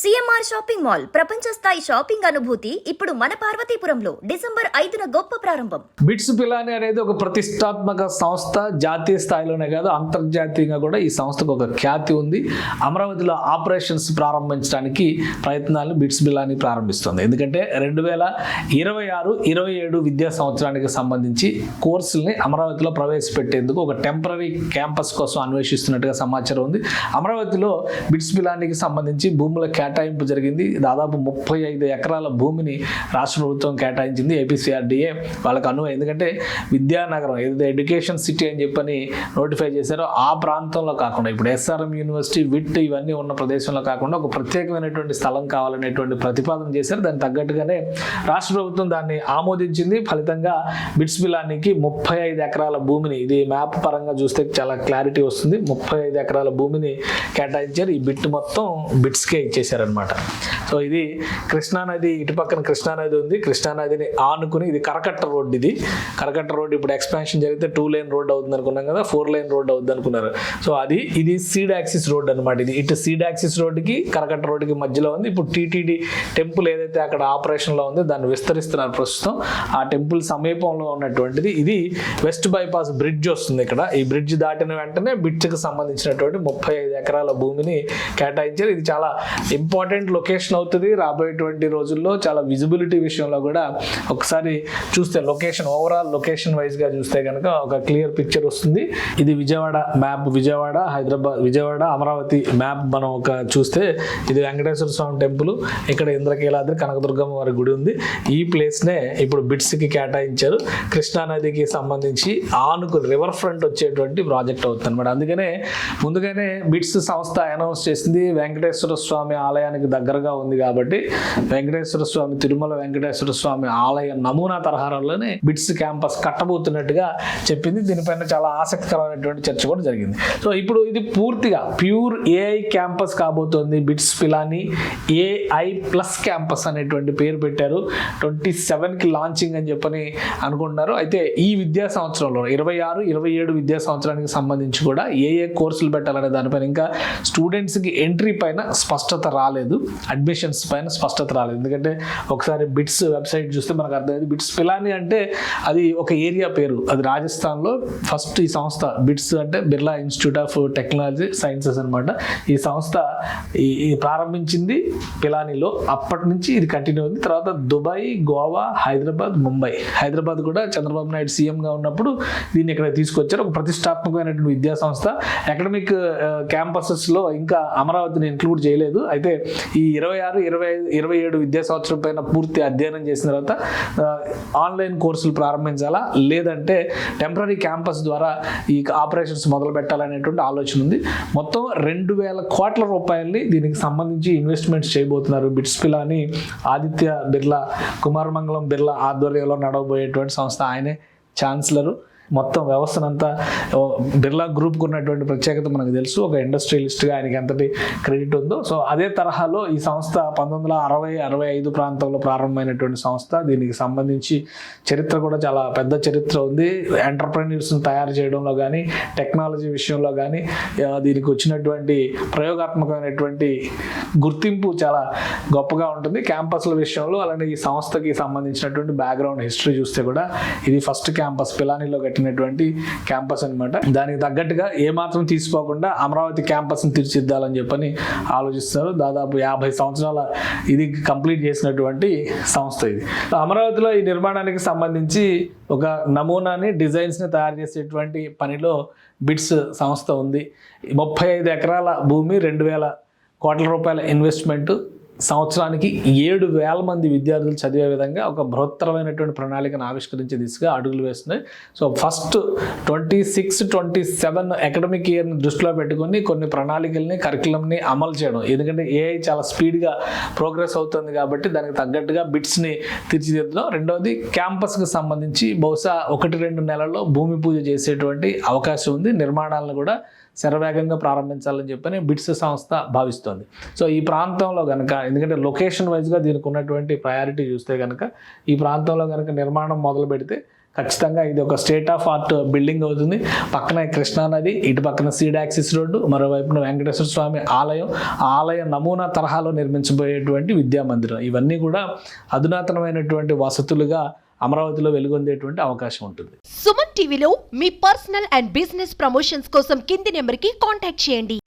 CMR shopping mall ప్రపంచ స్థాయి shopping అనుభూతి ఇప్పుడు మన పార్వతీపురంలో డిసెంబర్ 5న గొప్ప ప్రారంభం. బిట్స్ పిలాని అనేది ఒక ప్రతిష్టాత్మక సంస్థ. జాతీయ స్థాయిలోనే కాదు అంతర్జాతీయంగా కూడా ఈ సంస్థకు ఒక ఖ్యాతి ఉంది. అమరావతిలో ఆపరేషన్స్ ప్రారంభించడానికి ప్రయత్నాలను బిట్స్ పిలాని ప్రారంభిస్తుంది. ఎందుకంటే 2026-27 విద్యా సంవత్సరానికి సంబంధించి కోర్సుల్ని అమరావతిలో ప్రవేశపెట్టేందుకు ఒక టెంపరీ క్యాంపస్ కోసం అన్వేషిస్తున్నట్టుగా సమాచారం ఉంది. అమరావతిలో బిట్స్ పిలానికి సంబంధించి భూముల కేటాయింపు జరిగింది. దాదాపు 35 ఎకరాల భూమిని రాష్ట్ర ప్రభుత్వం కేటాయించింది. ఏపీసీఆర్డీఏ వాళ్ళకు అనువు. ఎందుకంటే విద్యానగరం ఏదైతే ఎడ్యుకేషన్ సిటీ అని చెప్పని నోటిఫై చేశారో ఆ ప్రాంతంలో కాకుండా ఇప్పుడు ఎస్ఆర్ఎం యూనివర్సిటీ విట్ ఇవన్నీ ఉన్న ప్రదేశంలో కాకుండా ఒక ప్రత్యేకమైనటువంటి స్థలం కావాలనేటువంటి ప్రతిపాదన చేశారు. దానికి తగ్గట్టుగానే రాష్ట్ర ప్రభుత్వం దాన్ని ఆమోదించింది. ఫలితంగా బిట్స్ పిలానికి 35 ఎకరాల భూమిని, ఇది మ్యాప్ పరంగా చూస్తే చాలా క్లారిటీ వస్తుంది, 35 ఎకరాల భూమిని కేటాయించారు. ఈ బిట్ మొత్తం బిట్స్కే ఇచ్చేసారనమాట. సో ఇది కృష్ణానది, ఇటు పక్కన కృష్ణానది ఉంది. కృష్ణానదిని ఆనుకుని ఇది కరకట్ట రోడ్. ఇది కరకట్ట రోడ్ ఇప్పుడు ఎక్స్పాన్షన్ జరిగితే 2 లేన్ రోడ్ అవుతుంది అనుకున్నాం కదా, 4 లేన్ రోడ్ అవుతుంది అనుకున్నారు. సో ఇది సీడ్ యాక్సిస్ రోడ్ అనమాట. ఇది ఇటు సీడ్ యాక్సిస్ రోడ్డుకి కరకట్ట రోడ్డుకి మధ్యలో ఉంది. ఇప్పుడు టీటీడీ టెంపుల్ ఏదైతే అక్కడ ఆపరేషన్లో ఉంది దాన్ని విస్తరిస్తున్నారు ప్రస్తుతం. ఆ టెంపుల్ సమీపంలో ఉన్నటువంటిది ఇది వెస్ట్ బైపాస్ బ్రిడ్జ్ వస్తుంది. ఇక్కడ ఈ బ్రిడ్జ్ దాటిన వెంటనే బిట్స్కి సంబంధించినటువంటి 35 ఎకరాల భూమిని కేటాయించారు. ఇది చాలా ఇంపార్టెంట్ లొకేషన్ అవుతుంది రాబోయేటువంటి రోజుల్లో. చాలా విజిబిలిటీ విషయంలో కూడా ఒకసారి చూస్తే లొకేషన్, ఓవరాల్ లొకేషన్ వైజ్గా చూస్తే కనుక ఒక క్లియర్ పిక్చర్ వస్తుంది. ఇది విజయవాడ మ్యాప్, విజయవాడ హైదరాబాద్, విజయవాడ అమరావతి మ్యాప్ మనం ఒక చూస్తే ఇది వెంకటేశ్వర స్వామి టెంపుల్, ఇక్కడ ఇంద్రకీలాద్రి కనకదుర్గమ్మ వారి గుడి ఉంది. ఈ ప్లేస్నే ఇప్పుడు బిట్స్కి కేటాయించారు. కృష్ణానదికి సంబంధించి ఆనుకు రివర్ ఫ్రంట్ వచ్చేటువంటి ప్రాజెక్ట్ అవుతుంది అనమాట. అందుకనే ముందుగానే బిట్స్ సంస్థ అనౌన్స్ చేసింది వెంకటేశ్వర స్వామి ఆలయానికి దగ్గరగా ఉంది కాబట్టి వెంకటేశ్వర స్వామి, తిరుమల వెంకటేశ్వర స్వామి ఆలయ నమూనా తరహాలోనే బిట్స్ క్యాంపస్ కట్టబోతున్నట్టుగా చెప్పింది. దీనిపైన చాలా ఆసక్తికరమైనటువంటి చర్చ కూడా జరిగింది. సో ఇప్పుడు ఇది పూర్తిగా ప్యూర్ ఏఐ క్యాంపస్ కాబోతోంది. Bits Pilani AI plus campus అనేటువంటి పేరు పెట్టారు. 27కి లాంచింగ్ అని చెప్పని అనుకుంటున్నారు. అయితే ఈ విద్యా సంవత్సరంలో 26-27 విద్యా సంవత్సరానికి సంబంధించి కూడా ఏ కోర్సులు పెట్టాలనే దానిపైన ఇంకా స్టూడెంట్స్కి ఎంట్రీ పైన స్పష్టత రాలేదు, అడ్మిషన్స్ పైన స్పష్టత రాలేదు. ఎందుకంటే ఒకసారి బిట్స్ వెబ్సైట్ చూస్తే మనకు అర్థమైంది. బిట్స్ పిలాని అంటే అది ఒక ఏరియా పేరు, అది రాజస్థాన్లో ఫస్ట్ ఈ సంస్థ. బిట్స్ అంటే Birla institute of technology sciences అనమాట. ఈ సంస్థ ఈ ప్రారంభించింది పిలానిలో. అప్పటి నుంచి ఇది కంటిన్యూ ఉంది. తర్వాత దుబాయ్, గోవా, హైదరాబాద్, ముంబై. హైదరాబాద్ కూడా చంద్రబాబు నాయుడు సీఎంగా ఉన్నప్పుడు దీన్ని ఇక్కడ తీసుకొచ్చారు. ఒక ప్రతిష్టాత్మకమైనటువంటి విద్యా సంస్థ. అకాడమిక్ క్యాంపసెస్లో ఇంకా అమరావతిని ఇంక్లూడ్ చేయలేదు. అయితే ఈ 26-27 విద్యా సంవత్సరం పైన పూర్తి అధ్యయనం చేసిన తర్వాత ఆన్లైన్ కోర్సులు ప్రారంభించాలా, లేదంటే టెంపరీ క్యాంపస్ ద్వారా ఈ ఆపరేషన్స్ మొదలు పెట్టాలనేటువంటి ఆలోచన ఉంది. మొత్తం 2,000 కోట్ల రూపాయలని దీనికి సంబంధించి ఇన్వెస్ట్మెంట్స్ చేయబోతున్నారు. బిట్స్ పిలాని ఆదిత్య బిర్లా, కుమారమంగళం బిర్లా ఆధ్వర్యంలో నడవబోయేటువంటి సంస్థ. ఆయనే ఛాన్సలరు. మొత్తం వ్యవస్థనంతా బిర్లా గ్రూప్కి ఉన్నటువంటి ప్రత్యేకత మనకు తెలుసు. ఒక ఇండస్ట్రియలిస్ట్గా ఆయనకి ఎంతటి క్రెడిట్ ఉందో. సో అదే తరహాలో ఈ సంస్థ 1960-65 ప్రాంతంలో ప్రారంభమైనటువంటి సంస్థ. దీనికి సంబంధించి చరిత్ర కూడా చాలా పెద్ద చరిత్ర ఉంది. ఎంటర్ప్రెన్యూర్స్ని తయారు చేయడంలో కానీ, టెక్నాలజీ విషయంలో కానీ దీనికి వచ్చినటువంటి ప్రయోగాత్మకమైనటువంటి గుర్తింపు చాలా గొప్పగా ఉంటుంది క్యాంపస్ల విషయంలో. అలానే ఈ సంస్థకి సంబంధించినటువంటి బ్యాక్గ్రౌండ్ హిస్టరీ చూస్తే కూడా ఇది ఫస్ట్ క్యాంపస్ పిలానిలో కట్టినటువంటి క్యాంపస్ అనమాట. దానికి తగ్గట్టుగా ఏమాత్రం తీసుకోకుండా అమరావతి క్యాంపస్ని తీర్చిద్దాలని చెప్పని ఆలోచిస్తారు. దాదాపు 50 సంవత్సరాల ఇది కంప్లీట్ చేసినటువంటి సంస్థ ఇది. అమరావతిలో ఈ నిర్మాణానికి సంబంధించి ఒక నమూనాని, డిజైన్స్ని తయారు చేసేటువంటి పనిలో బిట్స్ సంస్థ ఉంది. 35 ఎకరాల భూమి, 2,000 కోట్ల రూపాయల ఇన్వెస్ట్మెంట్, సంవత్సరానికి 7,000 మంది విద్యార్థులు చదివే విధంగా ఒక బృహత్తరమైనటువంటి ప్రణాళికను ఆవిష్కరించే దిశగా అడుగులు వేస్తున్నాయి. సో ఫస్ట్ 26-27 అకాడమిక్ ఇయర్ని దృష్టిలో పెట్టుకొని కొన్ని ప్రణాళికల్ని, కరికులంని అమలు చేయడం. ఎందుకంటే ఏఐ చాలా స్పీడ్గా ప్రోగ్రెస్ అవుతుంది కాబట్టి దానికి తగ్గట్టుగా బిట్స్ని తీర్చిదిద్దడం. రెండవది క్యాంపస్కి సంబంధించి బహుశా 1-2 నెలల్లో భూమి పూజ చేసేటువంటి అవకాశం ఉంది. నిర్మాణాలను కూడా శరవేగంగా ప్రారంభించాలని చెప్పని బిట్స్ సంస్థ భావిస్తోంది. సో ఈ ప్రాంతంలో కనుక, ఎందుకంటే లొకేషన్ వైజ్గా దీనికి ఉన్నటువంటి ప్రయారిటీ చూస్తే కనుక ఈ ప్రాంతంలో కనుక నిర్మాణం మొదలు పెడితే ఖచ్చితంగా ఇది ఒక స్టేట్ ఆఫ్ ఆర్ట్ బిల్డింగ్ అవుతుంది. పక్కన కృష్ణా నది, ఇటు పక్కన సీడ్ యాక్సిస్ రోడ్డు, మరోవైపున వెంకటేశ్వర స్వామి ఆలయం, ఆ ఆలయ నమూనా తరహాలో నిర్మించబోయేటువంటి విద్యా మందిరం. ఇవన్నీ కూడా అధునాతనమైనటువంటి వసతులుగా అమరావతిలో వెలుగొందేటువంటి అవకాశం ఉంటుంది. సుమన్ టీవీలో మీ పర్సనల్ అండ్ బిజినెస్ ప్రమోషన్స్ కోసం కింది నెంబర్కి కాంటాక్ట్ చేయండి.